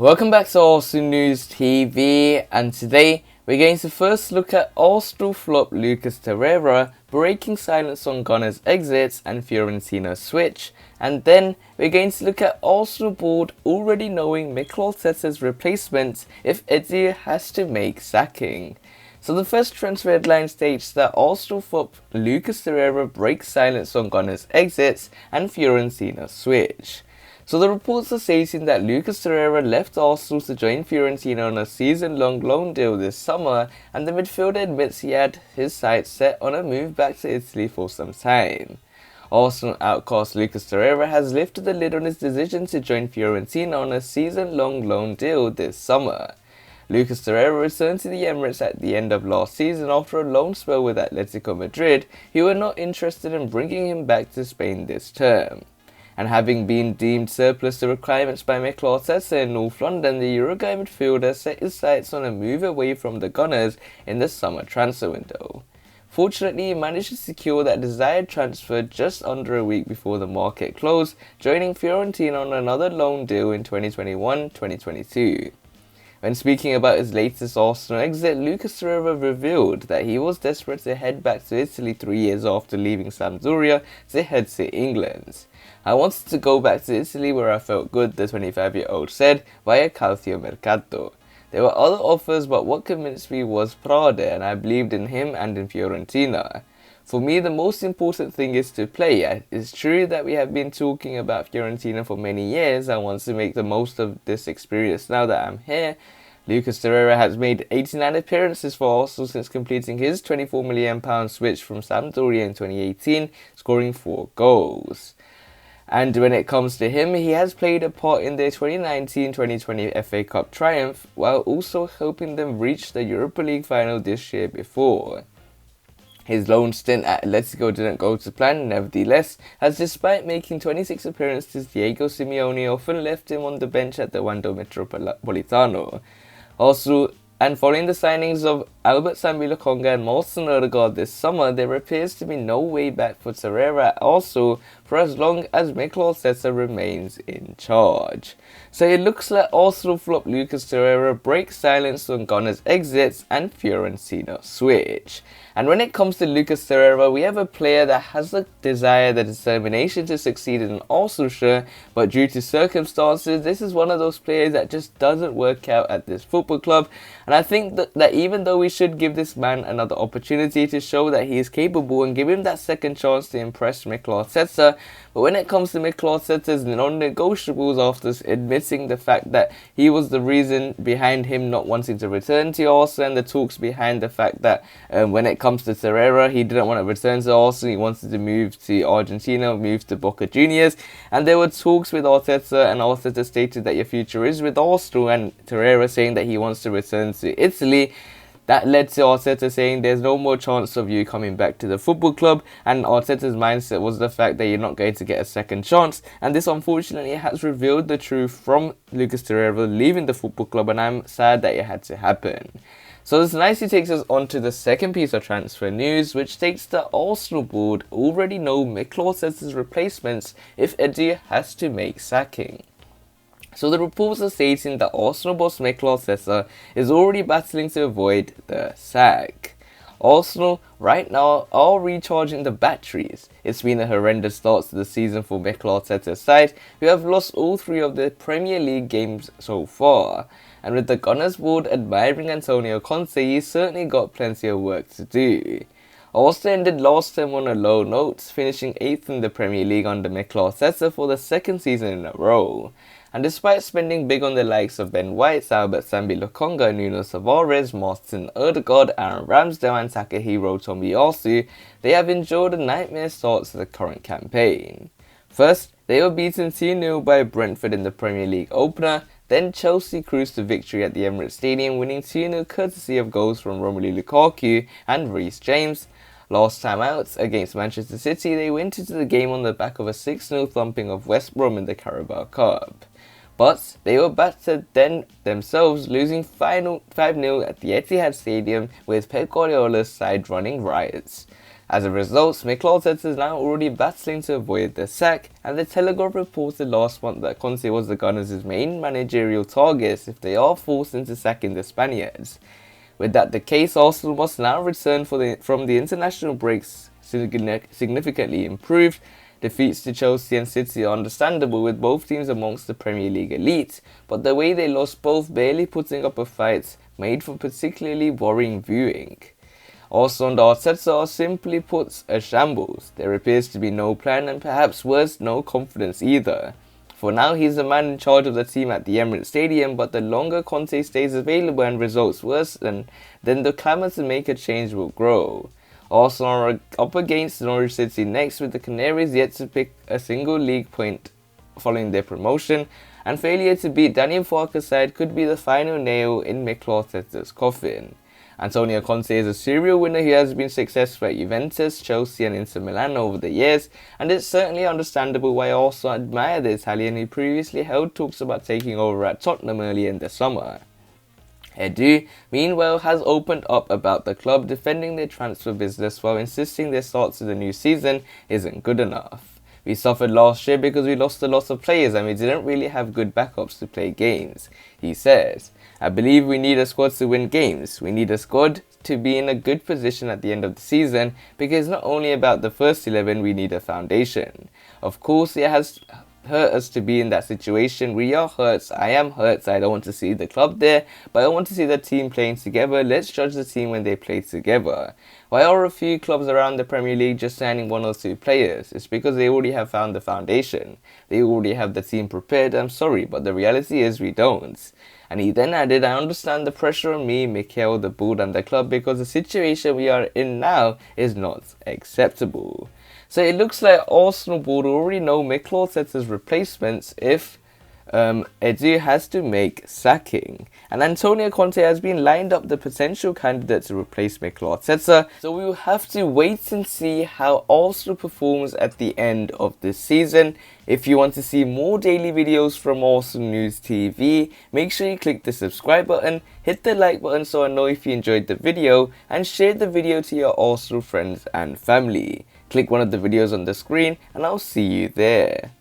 Welcome back to Arsenal News TV, and today we're going to first look at Arsenal flop Lucas Torreira, breaking silence on Gunners' exits and Fiorentina switch, and then we're going to look at Arsenal board already knowing Mikel Arteta's replacement if Eddie has to make sacking. So the first transfer headline states that Arsenal flop Lucas Torreira breaks silence on Gunners' exits and Fiorentina switch. So the reports are stating that Lucas Torreira left Arsenal to join Fiorentina on a season-long loan deal this summer, and the midfielder admits he had his sights set on a move back to Italy for some time. Arsenal outcast Lucas Torreira has lifted the lid on his decision to join Fiorentina on a season-long loan deal this summer. Lucas Torreira returned to the Emirates at the end of last season after a loan spell with Atletico Madrid, who were not interested in bringing him back to Spain this term. And having been deemed surplus to requirements by Mikel Arteta in North London, the Uruguay midfielder set his sights on a move away from the Gunners in the summer transfer window. Fortunately, he managed to secure that desired transfer just under a week before the market closed, joining Fiorentina on another loan deal in 2021-2022. When speaking about his latest Arsenal exit, Lucas Torreira revealed that he was desperate to head back to Italy 3 years after leaving Sampdoria to head to England. "I wanted to go back to Italy where I felt good," the 25-year-old said via Calcio Mercato. "There were other offers, but what convinced me was Prade, and I believed in him and in Fiorentina. For me, the most important thing is to play. It's true that we have been talking about Fiorentina for many years. I want to make the most of this experience now that I'm here." Lucas Torreira has made 89 appearances for Arsenal since completing his £24 million switch from Sampdoria in 2018, scoring 4 goals. And when it comes to him, he has played a part in their 2019-2020 FA Cup triumph, while also helping them reach the Europa League final this year before. His loan stint at Atletico didn't go to plan, nevertheless, as despite making 26 appearances, Diego Simeone often left him on the bench at the Wanda Metropolitano. And following the signings of Albert Sambi Lokonga and Martin Odegaard this summer, there appears to be no way back for Torreira also for as long as Mikel Arteta remains in charge. So it looks like Arsenal flop Lucas Torreira breaks silence on Gunners' exits and Fiorentina switch. And when it comes to Lucas Torreira, we have a player that has the desire, the determination to succeed in an Arsenal shirt, but due to circumstances, this is one of those players that just doesn't work out at this football club. And I think that even though we should give this man another opportunity to show that he is capable and give him that second chance to impress Mikel Arteta, but when it comes to Mikel Arteta's non-negotiables after admitting the fact that he was the reason behind him not wanting to return to Arsenal, and the talks behind the fact that when it comes to Torreira, he didn't want to return to Arsenal, he wanted to move to Argentina, move to Boca Juniors, and there were talks with Arteta, and Arteta stated that your future is with Arsenal, and Torreira saying that he wants to return to Italy. That led to Arteta saying there's no more chance of you coming back to the football club, and Arteta's mindset was the fact that you're not going to get a second chance, and this unfortunately has revealed the truth from Lucas Torreira leaving the football club, and I'm sad that it had to happen. So this nicely takes us on to the second piece of transfer news, which states that Arsenal board already know Mikel Arteta's replacements if Eddie has to make sacking. So the reports are stating that Arsenal boss Mikel Arteta is already battling to avoid the sack. Arsenal right now are recharging the batteries. It's been a horrendous start to the season for Mikel Arteta's side, who have lost all 3 of their Premier League games so far. And with the Gunners board admiring Antonio Conte, he's certainly got plenty of work to do. Arsenal ended last term on a low note, finishing 8th in the Premier League under Mikel Arteta for the 2nd season in a row. And despite spending big on the likes of Ben White, Albert Sambi Lokonga, Nuno Tavares, Martin Odegaard, Aaron Ramsdale and Takehiro Tomiyasu, they have endured a nightmare start to the current campaign. First, they were beaten 2-0 by Brentford in the Premier League opener, then Chelsea cruised to victory at the Emirates Stadium, winning 2-0 courtesy of goals from Romelu Lukaku and Reece James. Last time out, against Manchester City, they went into the game on the back of a 6-0 thumping of West Brom in the Carabao Cup. But they were battered then themselves, losing 5-0 at the Etihad Stadium with Pep Guardiola's side running riots. As a result, Mikel Arteta is now already battling to avoid the sack, and the Telegraph reported last month that Conte was the Gunners' main managerial target if they are forced into sacking the Spaniards. With that the case, Arsenal must now return from the international breaks significantly improved. Defeats to Chelsea and City are understandable, with both teams amongst the Premier League elite, but the way they lost, both barely putting up a fight, made for particularly worrying viewing. Arsenal and Arteta are simply put a shambles. There appears to be no plan and perhaps worse, no confidence either. For now, he's the man in charge of the team at the Emirates Stadium, but the longer Conte stays available and results worsen, then the clamour to make a change will grow. Arsenal are up against Norwich City next, with the Canaries yet to pick a single league point following their promotion, and failure to beat Daniel Farke's side could be the final nail in Mikel Arteta's coffin. Antonio Conte is a serial winner who has been successful at Juventus, Chelsea and Inter Milan over the years, and it's certainly understandable why Arsenal admire the Italian who previously held talks about taking over at Tottenham early in the summer. Edu, meanwhile, has opened up about the club defending their transfer business while insisting their start to the new season isn't good enough. We suffered last year because we lost a lot of players and we didn't really have good backups to play games, he says. I believe we need a squad to win games. We need a squad to be in a good position at the end of the season, because it's not only about the first 11, we need a foundation. Of course, it has hurt us to be in that situation. We are hurt. I am hurt. I don't want to see the club there, but I want to see the team playing together. Let's judge the team when they play together. Why are a few clubs around the Premier League just signing 1 or 2 players? It's because they already have found the foundation. They already have the team prepared. I'm sorry, but the reality is we don't. And he then added, I understand the pressure on me, Mikel, the board and the club, because the situation we are in now is not acceptable. So it looks like Arsenal board already know Mikel Arteta's replacements if Edu has to make sacking. And Antonio Conte has been lined up the potential candidate to replace Mikel Arteta, so we will have to wait and see how Arsenal performs at the end of this season. If you want to see more daily videos from Arsenal News TV, make sure you click the subscribe button, hit the like button so I know if you enjoyed the video, and share the video to your Arsenal friends and family. Click one of the videos on the screen and I'll see you there.